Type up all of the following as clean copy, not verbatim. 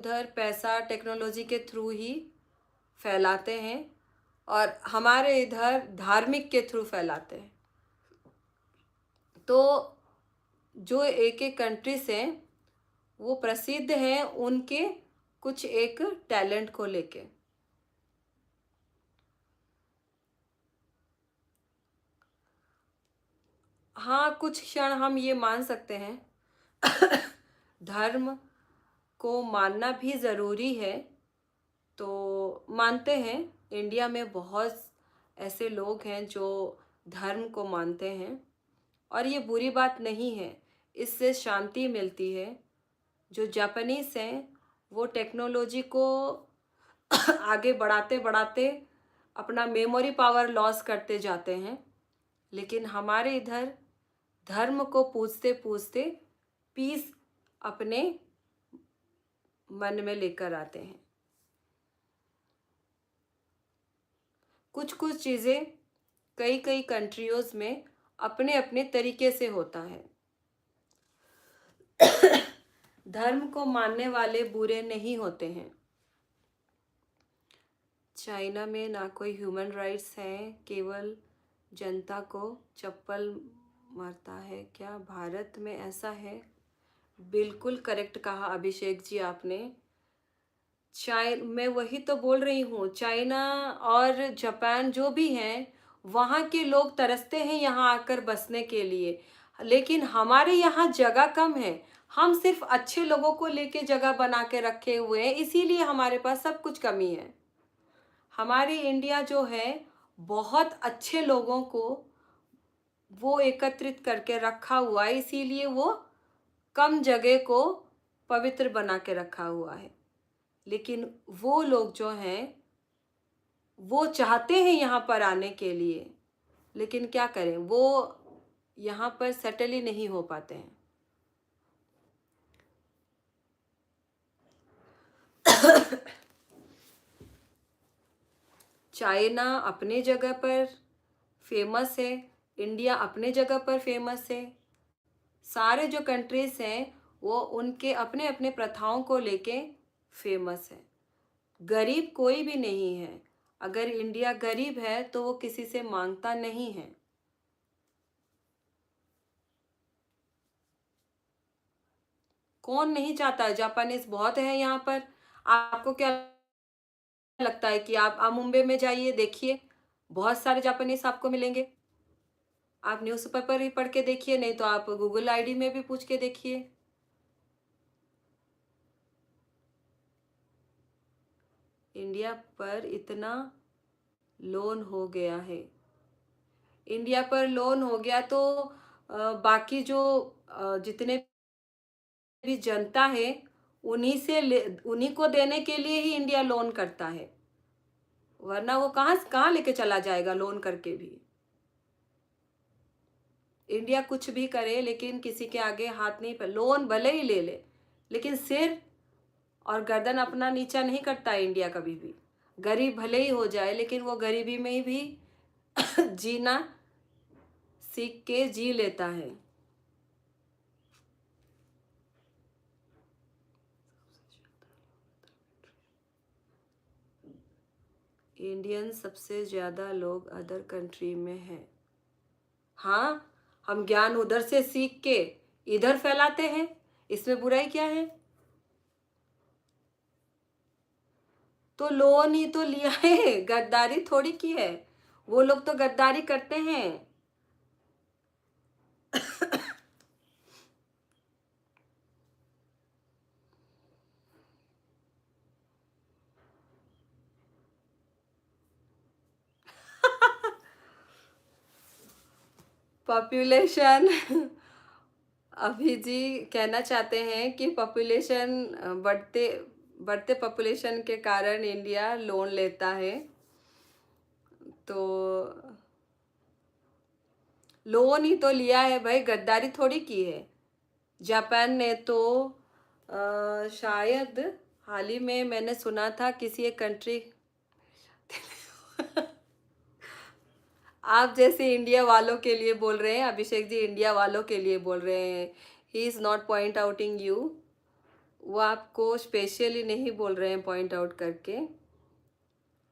उधर पैसा टेक्नोलॉजी के थ्रू ही फैलाते हैं और हमारे इधर धार्मिक के थ्रू फैलाते हैं। तो जो एक एक कंट्रीज हैं वो प्रसिद्ध हैं उनके कुछ एक टैलेंट को लेके। हाँ, कुछ क्षण हम ये मान सकते हैं धर्म को मानना भी ज़रूरी है। तो मानते हैं, इंडिया में बहुत ऐसे लोग हैं जो धर्म को मानते हैं और ये बुरी बात नहीं है, इससे शांति मिलती है। जो जापानीज़ हैं वो टेक्नोलॉजी को आगे बढ़ाते बढ़ाते अपना मेमोरी पावर लॉस करते जाते हैं, लेकिन हमारे इधर धर्म को पूजते पूजते पीस अपने मन में लेकर आते हैं। कुछ कुछ चीज़ें कई कई कंट्रीज़ में अपने अपने तरीके से होता है। धर्म को मानने वाले बुरे नहीं होते हैं। चाइना में ना कोई ह्यूमन राइट्स हैं, केवल जनता को चप्पल मारता है। क्या भारत में ऐसा है? बिल्कुल करेक्ट कहा अभिषेक जी आपने। मैं वही तो बोल रही हूँ, चाइना और जापान जो भी हैं वहाँ के लोग तरसते हैं यहाँ आकर बसने के लिए, लेकिन हमारे यहाँ जगह कम है। हम सिर्फ अच्छे लोगों को लेके जगह बना के रखे हुए हैं, इसीलिए हमारे पास सब कुछ कमी है। हमारी इंडिया जो है बहुत अच्छे लोगों को वो एकत्रित करके रखा हुआ है, इसीलिए वो कम जगह को पवित्र बना के रखा हुआ है। लेकिन वो लोग जो हैं वो चाहते हैं यहाँ पर आने के लिए, लेकिन क्या करें, वो यहाँ पर सेटल ही नहीं हो पाते हैं। चाइना अपने जगह पर फेमस है, इंडिया अपने जगह पर फेमस है। सारे जो कंट्रीज हैं वो उनके अपने अपने प्रथाओं को लेके फेमस है। गरीब कोई भी नहीं है। अगर इंडिया गरीब है तो वो किसी से मांगता नहीं है। कौन नहीं चाहता है? जापानीज बहुत है यहाँ पर। आपको क्या लगता है कि आप मुंबई में जाइए, देखिए बहुत सारे जापानीज आपको मिलेंगे। आप न्यूज़पेपर ही पढ़ के देखिए, नहीं तो आप गूगल आईडी में भी पूछ के देखिए। इंडिया पर इतना लोन हो गया है। इंडिया पर लोन हो गया तो बाकी जो जितने भी जनता है उन्हीं को देने के लिए ही इंडिया लोन करता है, वरना वो कहाँ कहाँ लेके चला जाएगा लोन करके भी। इंडिया कुछ भी करे लेकिन किसी के आगे हाथ नहीं, पर लोन भले ही ले ले लेकिन सिर और गर्दन अपना नीचा नहीं करता है इंडिया कभी भी। गरीब भले ही हो जाए लेकिन वो गरीबी में ही भी जीना सीख के जी लेता है। इंडियन सबसे ज़्यादा लोग अदर कंट्री में हैं। हाँ, हम ज्ञान उधर से सीख के इधर फैलाते हैं, इसमें बुराई क्या है? तो लोन ही तो लिया है, गद्दारी थोड़ी की है। वो लोग तो गद्दारी करते हैं। पॉपुलेशन अभी जी कहना चाहते हैं कि पॉपुलेशन बढ़ते बढ़ते पॉपुलेशन के कारण इंडिया लोन लेता है। तो लोन ही तो लिया है भाई, गद्दारी थोड़ी की है। जापान ने तो शायद हाल ही में मैंने सुना था किसी एक कंट्री आप जैसे इंडिया वालों के लिए बोल रहे हैं अभिषेक जी, इंडिया वालों के लिए बोल रहे हैं। He is not point outing you. वो आपको स्पेशली नहीं बोल रहे हैं पॉइंट आउट करके,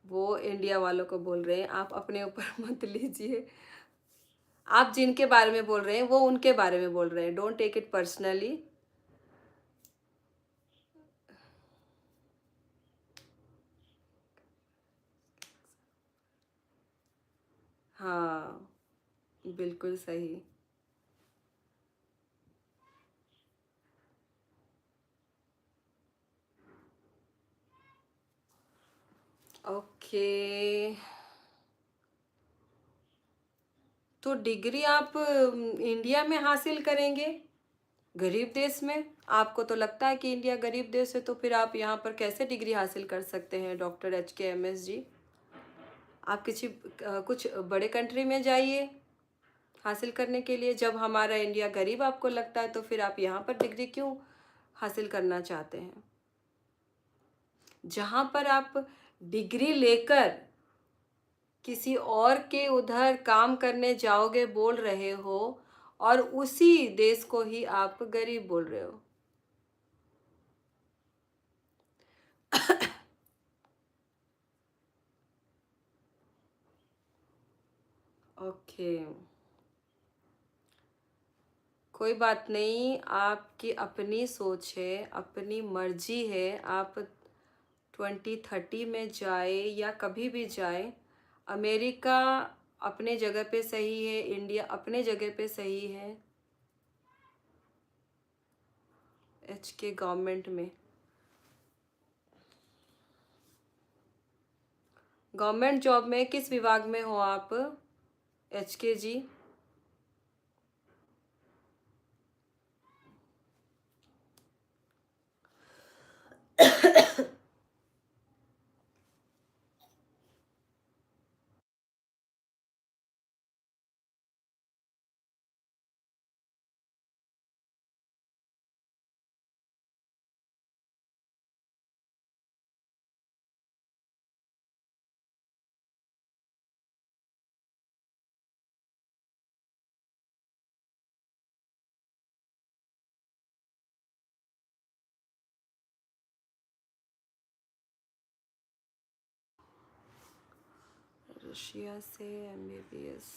वो इंडिया वालों को बोल रहे हैं, आप अपने ऊपर मत लीजिए। आप जिनके बारे में बोल रहे हैं वो उनके बारे में बोल रहे हैं, डोंट टेक इट पर्सनली। हाँ, बिल्कुल सही। ओके, तो डिग्री आप इंडिया में हासिल करेंगे, गरीब देश में? आपको तो लगता है कि इंडिया गरीब देश है, तो फिर आप यहाँ पर कैसे डिग्री हासिल कर सकते हैं डॉक्टर HKMS जी? आप किसी कुछ बड़े कंट्री में जाइए हासिल करने के लिए। जब हमारा इंडिया गरीब आपको लगता है, तो फिर आप यहाँ पर डिग्री क्यों हासिल करना चाहते हैं? जहाँ पर आप डिग्री लेकर किसी और के उधर काम करने जाओगे बोल रहे हो, और उसी देश को ही आप गरीब बोल रहे हो। ओके, कोई बात नहीं, आपकी अपनी सोच है, अपनी मर्जी है। आप 2030 में जाए या कभी भी जाए, अमेरिका अपने जगह पे सही है, इंडिया अपने जगह पे सही है। HK गवर्नमेंट में, गवर्नमेंट जॉब में किस विभाग में हो आप HK जी? रशिया से MBBS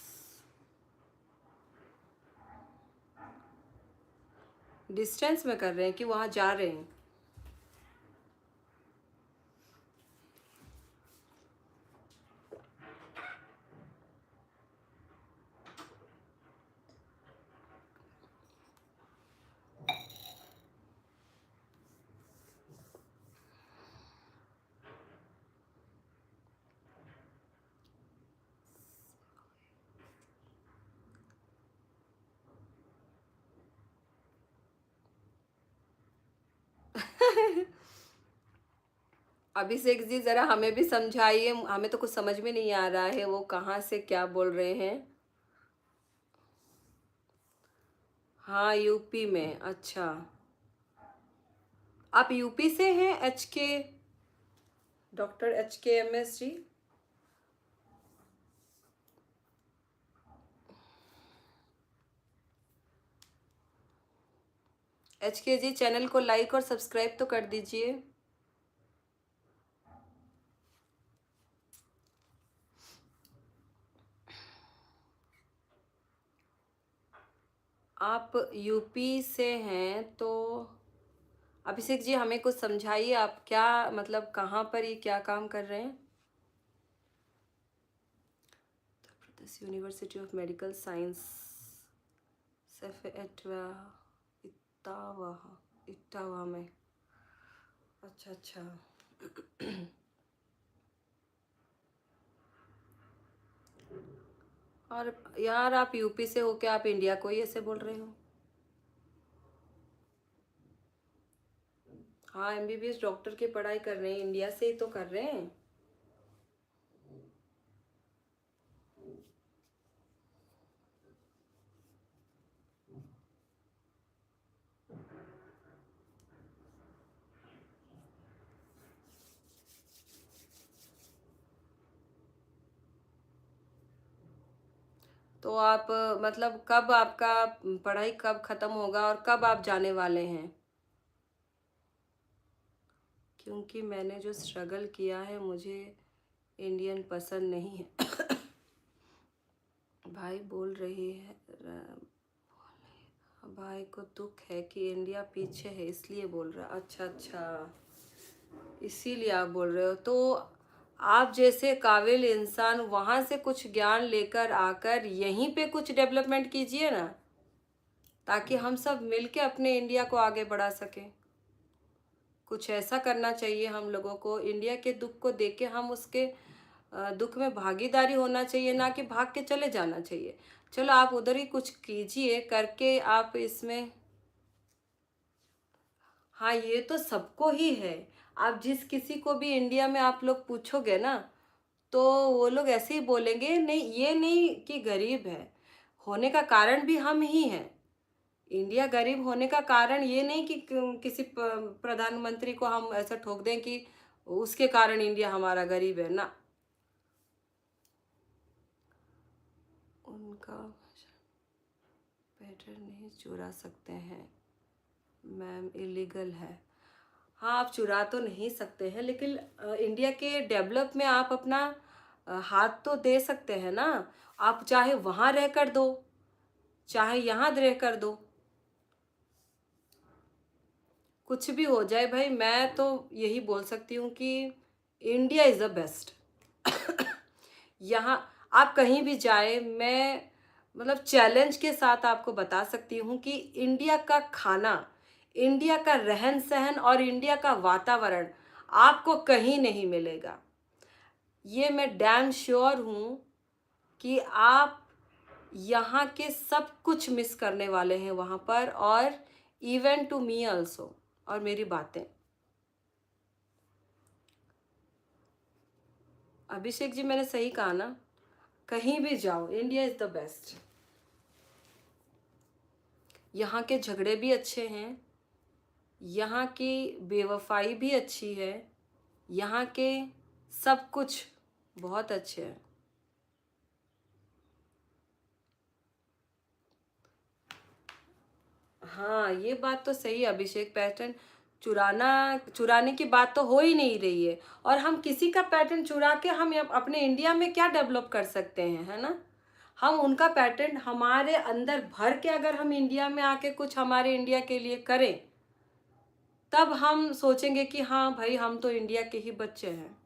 डिस्टेंस में कर रहे हैं कि वहाँ जा रहे हैं? अभिषेक जी, जरा हमें भी समझाइए, हमें तो कुछ समझ में नहीं आ रहा है वो कहाँ से क्या बोल रहे हैं। हाँ, यूपी में, अच्छा। आप यूपी से हैं HK, डॉक्टर HKMS जी? HK जी, चैनल को लाइक और सब्सक्राइब तो कर दीजिए। आप यूपी से हैं तो अभिषेक जी, हमें कुछ समझाइए, आप क्या मतलब कहाँ पर ये क्या काम कर रहे हैं? Uttar Pradesh university of medical science, Saifai Etawah, Etawah, Etawah में। अच्छा अच्छा। और यार, आप यूपी से होके आप इंडिया को ही ऐसे बोल रहे हो? हाँ, MBBS डॉक्टर की पढ़ाई कर रहे हैं, इंडिया से ही तो कर रहे हैं। तो आप मतलब कब आपका पढ़ाई कब खत्म होगा और कब आप जाने वाले हैं? क्योंकि मैंने जो स्ट्रगल किया है, मुझे इंडियन पसंद नहीं है। भाई बोल रही है, भाई को दुख है कि इंडिया पीछे है इसलिए बोल रहा। अच्छा अच्छा, इसीलिए आप बोल रहे हो। तो आप जैसे काबिल इंसान वहाँ से कुछ ज्ञान लेकर आकर यहीं पे कुछ डेवलपमेंट कीजिए ना, ताकि हम सब मिलके अपने इंडिया को आगे बढ़ा सकें। कुछ ऐसा करना चाहिए हम लोगों को। इंडिया के दुख को देख के हम उसके दुख में भागीदारी होना चाहिए, ना कि भाग के चले जाना चाहिए। चलो आप उधर ही कुछ कीजिए करके आप इसमें। हाँ, ये तो सबको ही है। आप जिस किसी को भी इंडिया में आप लोग पूछोगे ना, तो वो लोग ऐसे ही बोलेंगे, नहीं ये नहीं कि गरीब है, होने का कारण भी हम ही हैं। इंडिया गरीब होने का कारण ये नहीं कि किसी प्रधानमंत्री को हम ऐसा ठोक दें कि उसके कारण इंडिया हमारा गरीब है ना। उनका पैटर्न नहीं चुरा सकते हैं मैम, इलीगल है। हाँ, आप चुरा तो नहीं सकते हैं, लेकिन इंडिया के डेवलप में आप अपना हाथ तो दे सकते हैं ना। आप चाहे वहाँ रह कर दो, चाहे यहाँ रह कर दो, कुछ भी हो जाए भाई। मैं तो यही बोल सकती हूँ कि इंडिया इज़ द बेस्ट। यहाँ आप कहीं भी जाए, मैं मतलब चैलेंज के साथ आपको बता सकती हूँ कि इंडिया का खाना, इंडिया का रहन सहन और इंडिया का वातावरण आपको कहीं नहीं मिलेगा। ये मैं डैम श्योर हूँ कि आप यहाँ के सब कुछ मिस करने वाले हैं वहाँ पर, और इवन टू मी ऑल्सो, और मेरी बातें। अभिषेक जी, मैंने सही कहा ना? कहीं भी जाओ, इंडिया इज़ द बेस्ट। यहाँ के झगड़े भी अच्छे हैं, यहाँ की बेवफाई भी अच्छी है, यहाँ के सब कुछ बहुत अच्छे हैं। हाँ, ये बात तो सही है अभिषेक। पैटर्न चुराने की बात तो हो ही नहीं रही है। और हम किसी का पैटर्न चुरा के हम अपने इंडिया में क्या डेवलप कर सकते हैं, है ना? हम उनका पैटर्न हमारे अंदर भर के अगर हम इंडिया में आके कुछ हमारे इंडिया के लिए करें, तब हम सोचेंगे कि हाँ भाई, हम तो इंडिया के ही बच्चे हैं।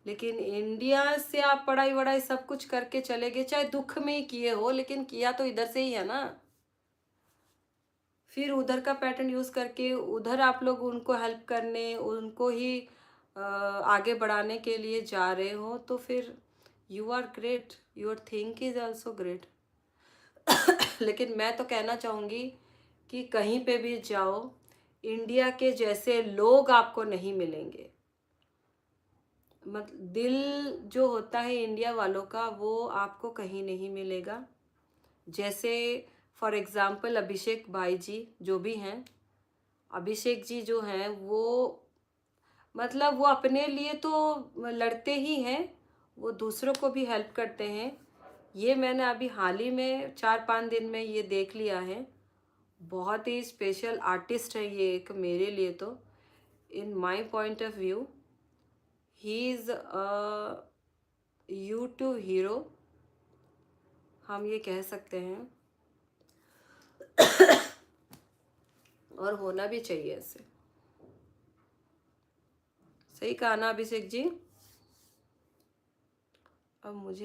लेकिन इंडिया से आप पढ़ाई वढ़ाई सब कुछ करके चले गए, चाहे दुख में ही किए हो, लेकिन किया तो इधर से ही है ना। फिर उधर का पैटर्न यूज़ करके उधर आप लोग उनको हेल्प करने, उनको ही आगे बढ़ाने के लिए जा रहे हो, तो फिर you are great, your think is also great. लेकिन मैं तो कहना चाहूँगी कि कहीं पे भी जाओ, इंडिया के जैसे लोग आपको नहीं मिलेंगे। मतलब दिल जो होता है इंडिया वालों का, वो आपको कहीं नहीं मिलेगा। जैसे फॉर एग्ज़ाम्पल अभिषेक भाई जी जो भी हैं, अभिषेक जी जो हैं वो, मतलब वो अपने लिए तो लड़ते ही हैं, वो दूसरों को भी हेल्प करते हैं। ये मैंने अभी हाल ही में 4-5 दिन में ये देख लिया है। बहुत ही स्पेशल आर्टिस्ट है ये एक मेरे लिए तो। In my point of view, he is a YouTube hero, हम ये कह सकते हैं। और होना भी चाहिए ऐसे। सही कहा ना अभिषेक जी? अब मुझे